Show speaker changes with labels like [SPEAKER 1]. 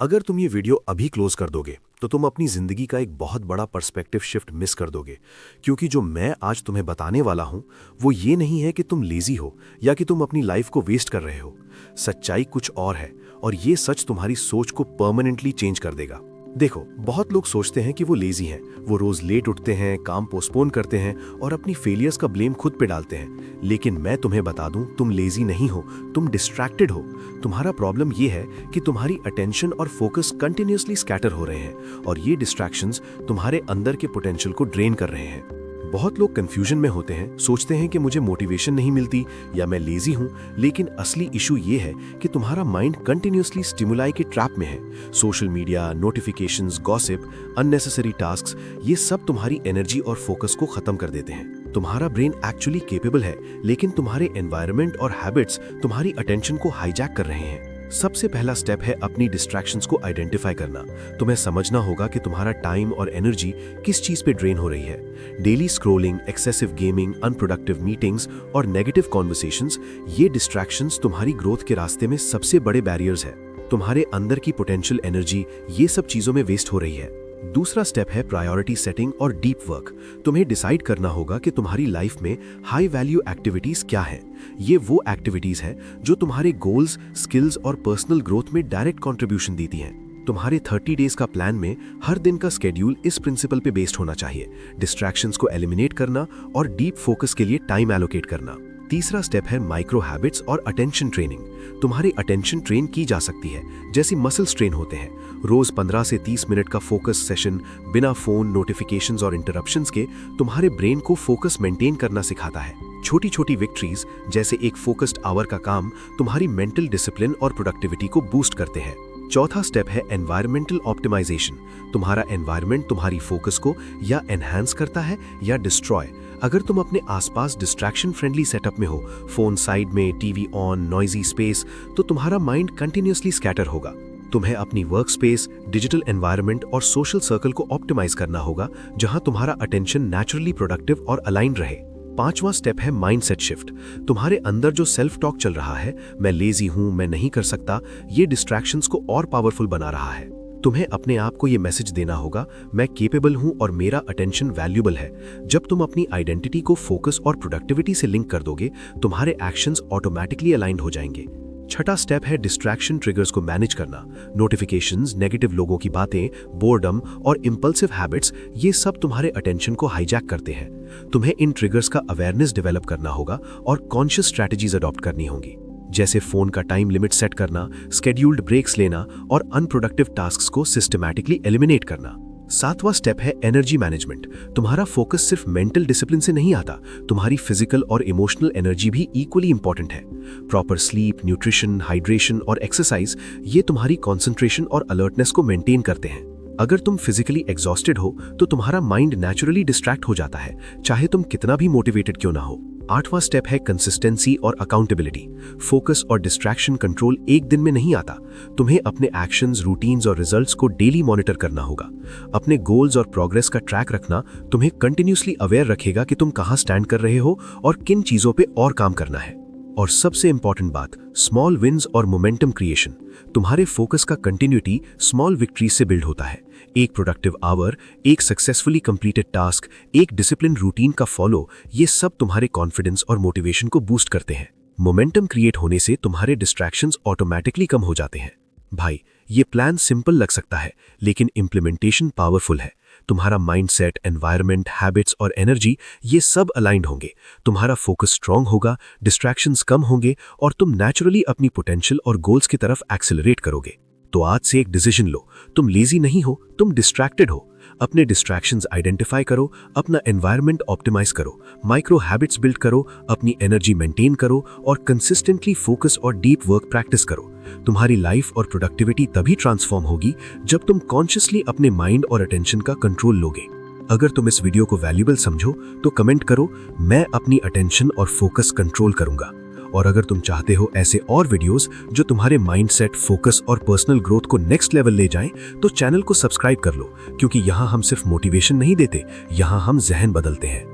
[SPEAKER 1] अगर तुम ये वीडियो अभी क्लोज कर दोगे तो तुम अपनी जिंदगी का एक बहुत बड़ा पर्सपेक्टिव शिफ्ट मिस कर दोगे, क्योंकि जो मैं आज तुम्हें बताने वाला हूं वो ये नहीं है कि तुम लेजी हो या कि तुम अपनी लाइफ को वेस्ट कर रहे हो। सच्चाई कुछ और है और ये सच तुम्हारी सोच को परमानेंटली चेंज कर देगा। देखो, बहुत लोग सोचते हैं कि वो लेजी हैं, वो रोज लेट उठते हैं, काम पोस्टपोन करते हैं और अपनी फेलियर्स का ब्लेम खुद पे डालते हैं। लेकिन मैं तुम्हें बता दूं, तुम लेजी नहीं हो, तुम डिस्ट्रैक्टेड हो। तुम्हारा प्रॉब्लम ये है कि तुम्हारी अटेंशन और फोकस कंटिन्यूअसली स्कैटर हो रहे हैं और ये डिस्ट्रैक्शंस तुम्हारे अंदर के पोटेंशियल को ड्रेन कर रहे हैं। बहुत लोग कंफ्यूजन में होते हैं, सोचते हैं कि मुझे मोटिवेशन नहीं मिलती या मैं लेजी हूं, लेकिन असली इशू ये है कि तुम्हारा माइंड कंटिन्यूअसली स्टिमुलाई के ट्रैप में है। Social media, notifications, gossip, unnecessary tasks, ये सब तुम्हारी एनर्जी और फोकस को खत्म कर देते हैं। तुम्हारा ब्रेन एक्चुअली केपेबल है, लेकिन तुम्हारे एनवायरनमेंट और हैबिट्स तुम्हारी अटेंशन को हाईजैक कर रहे हैं। सबसे पहला स्टेप है अपनी डिस्ट्रैक्शंस को आइडेंटिफाई करना। तुम्हें समझना होगा कि तुम्हारा टाइम और एनर्जी किस चीज पे ड्रेन हो रही है। Daily scrolling, excessive gaming, unproductive meetings और नेगेटिव कॉन्वर्सेशंस, ये डिस्ट्रैक्शंस तुम्हारी ग्रोथ के रास्ते में सबसे बड़े बैरियर्स है। तुम्हारे अंदर की पोटेंशियल एनर्जी ये सब चीजों में वेस्ट हो रही है। दूसरा स्टेप है प्रायोरिटी सेटिंग और डीप वर्क। तुम्हें डिसाइड करना होगा कि तुम्हारी लाइफ में हाई वैल्यू एक्टिविटीज क्या हैं। ये वो एक्टिविटीज हैं जो तुम्हारे गोल्स, स्किल्स और पर्सनल ग्रोथ में डायरेक्ट कंट्रीब्यूशन देती हैं। तुम्हारे 30 डेज का प्लान में हर दिन का स्केड्यूल इस प्रिंसिपल पे बेस्ड होना चाहिए: डिस्ट्रैक्शंस को एलिमिनेट करना और डीप फोकस के लिए टाइम एलोकेट करना। तीसरा स्टेप है माइक्रो हैबिट्स और अटेंशन ट्रेनिंग। तुम्हारी अटेंशन ट्रेन की जा सकती है जैसे मसल्स ट्रेन होते हैं। रोज 15 से 30 मिनट का फोकस सेशन बिना फोन, नोटिफिकेशंस और इंटरप्शंस के तुम्हारे ब्रेन को फोकस मेंटेन करना सिखाता है। छोटी छोटी विक्ट्रीज जैसे एक फोकस्ड आवर का काम तुम्हारी मेंटल डिसिप्लिन और प्रोडक्टिविटी को बूस्ट करते हैं। चौथा स्टेप है एनवायरमेंटल ऑप्टिमाइजेशन। तुम्हारा एनवायरनमेंट तुम्हारी फोकस को या एनहांस करता है या डिस्ट्रॉय। अगर तुम अपने आसपास डिस्ट्रैक्शन फ्रेंडली सेटअप में हो, फोन साइड में, टीवी ऑन, नॉइजी स्पेस, तो तुम्हारा माइंड कंटिन्यूअसली स्कैटर होगा। तुम्हें अपनी वर्क स्पेस, डिजिटल एनवायरनमेंट और सोशल सर्कल को ऑप्टिमाइज करना होगा जहां तुम्हारा अटेंशन नेचुरली प्रोडक्टिव और अलाइन रहे। पांचवा स्टेप है माइंडसेट शिफ्ट। तुम्हारे अंदर जो सेल्फ टॉक चल रहा है, मैं लेजी हूं, मैं नहीं कर सकता, ये डिस्ट्रैक्शंस को और पावरफुल बना रहा है। तुम्हें अपने आप को ये मैसेज देना होगा, मैं केपेबल हूं और मेरा अटेंशन वैल्यूबल है। जब तुम अपनी आइडेंटिटी को फोकस और प्रोडक्टिविटी से लिंक कर दोगे, तुम्हारे एक्शंस ऑटोमेटिकली अलाइंड हो जाएंगे। छठा स्टेप है डिस्ट्रैक्शन ट्रिगर्स को मैनेज करना। नोटिफिकेशंस, नेगेटिव लोगों की बातें, बोर्डम और इंपल्सिव हैबिट्स, ये सब तुम्हारे अटेंशन को हाईजैक करते हैं। तुम्हें इन ट्रिगर्स का अवेयरनेस डेवलप करना होगा और कॉन्शियस स्ट्रैटेजीज अडॉप्ट करनी होंगी, जैसे फोन का टाइम लिमिट सेट करना, स्केड्यूल्ड ब्रेक्स लेना और अनप्रोडक्टिव टास्क्स को सिस्टमैटिकली एलिमिनेट करना। सातवां स्टेप है एनर्जी मैनेजमेंट। तुम्हारा फोकस सिर्फ मेंटल डिसिप्लिन से नहीं आता, तुम्हारी फिजिकल और इमोशनल एनर्जी भी इक्वली इंपॉर्टेंट है। प्रॉपर स्लीप, न्यूट्रिशन, हाइड्रेशन और एक्सरसाइज, ये तुम्हारी कॉन्सेंट्रेशन और अलर्टनेस को मेंटेन करते हैं। अगर तुम फिजिकली एग्जॉस्टेड हो तो तुम्हारा माइंड नेचुरली डिस्ट्रैक्ट हो जाता है, चाहे तुम कितना भी मोटिवेटेड क्यों ना हो। आठवां स्टेप है कंसिस्टेंसी और अकाउंटेबिलिटी। फोकस और डिस्ट्रैक्शन कंट्रोल एक दिन में नहीं आता। तुम्हें अपने एक्शंस, रूटीन्स और रिजल्ट्स को डेली मॉनिटर करना होगा। अपने गोल्स और प्रोग्रेस का ट्रैक रखना तुम्हें कंटिन्यूसली अवेयर रखेगा कि तुम कहां स्टैंड कर रहे हो और किन चीजों पे और काम करना है। और सबसे इंपॉर्टेंट बात, स्मॉल विन्स और मोमेंटम क्रिएशन। तुम्हारे फोकस का कंटिन्यूटी स्मॉल विक्ट्रीज से बिल्ड होता है। एक प्रोडक्टिव आवर, एक सक्सेसफुली कंप्लीटेड टास्क, एक डिसिप्लिन रूटीन का फॉलो, ये सब तुम्हारे कॉन्फिडेंस और मोटिवेशन को बूस्ट करते हैं। मोमेंटम क्रिएट होने से तुम्हारे डिस्ट्रैक्शंस ऑटोमेटिकली कम हो जाते हैं। भाई, ये प्लान सिंपल लग सकता है, लेकिन इम्प्लीमेंटेशन पावरफुल है। तुम्हारा माइंडसेट, एनवायरनमेंट, हैबिट्स और एनर्जी, ये सब अलाइंड होंगे। तुम्हारा फोकस स्ट्रांग होगा, डिस्ट्रैक्शंस कम होंगे और तुम नेचुरली अपनी पोटेंशियल और गोल्स की तरफ एक्सेलरेट करोगे। तो आज से एक डिसीजन लो, तुम लेजी नहीं हो, तुम डिस्ट्रैक्टेड हो। अपने डिस्ट्रैक्शंस आइडेंटिफाई करो, अपना एनवायरनमेंट ऑप्टिमाइज करो, माइक्रो हैबिट्स बिल्ड करो, अपनी एनर्जी मेंटेन करो और कंसिस्टेंटली फोकस और डीप वर्क प्रैक्टिस करो। तुम्हारी लाइफ और प्रोडक्टिविटी तभी ट्रांसफॉर्म होगी जब तुम कॉन्शियसली अपने माइंड और अटेंशन का कंट्रोल लोगे। अगर तुम इस वीडियो को वैल्यूएबल समझो तो कमेंट करो, मैं अपनी अटेंशन और फोकस कंट्रोल करूंगा। और अगर तुम चाहते हो ऐसे और वीडियोस जो तुम्हारे माइंडसेट, फोकस और पर्सनल ग्रोथ को नेक्स्ट लेवल ले जाएं, तो चैनल को सब्सक्राइब कर लो, क्योंकि यहाँ हम सिर्फ मोटिवेशन नहीं देते, यहाँ हम जहन बदलते हैं।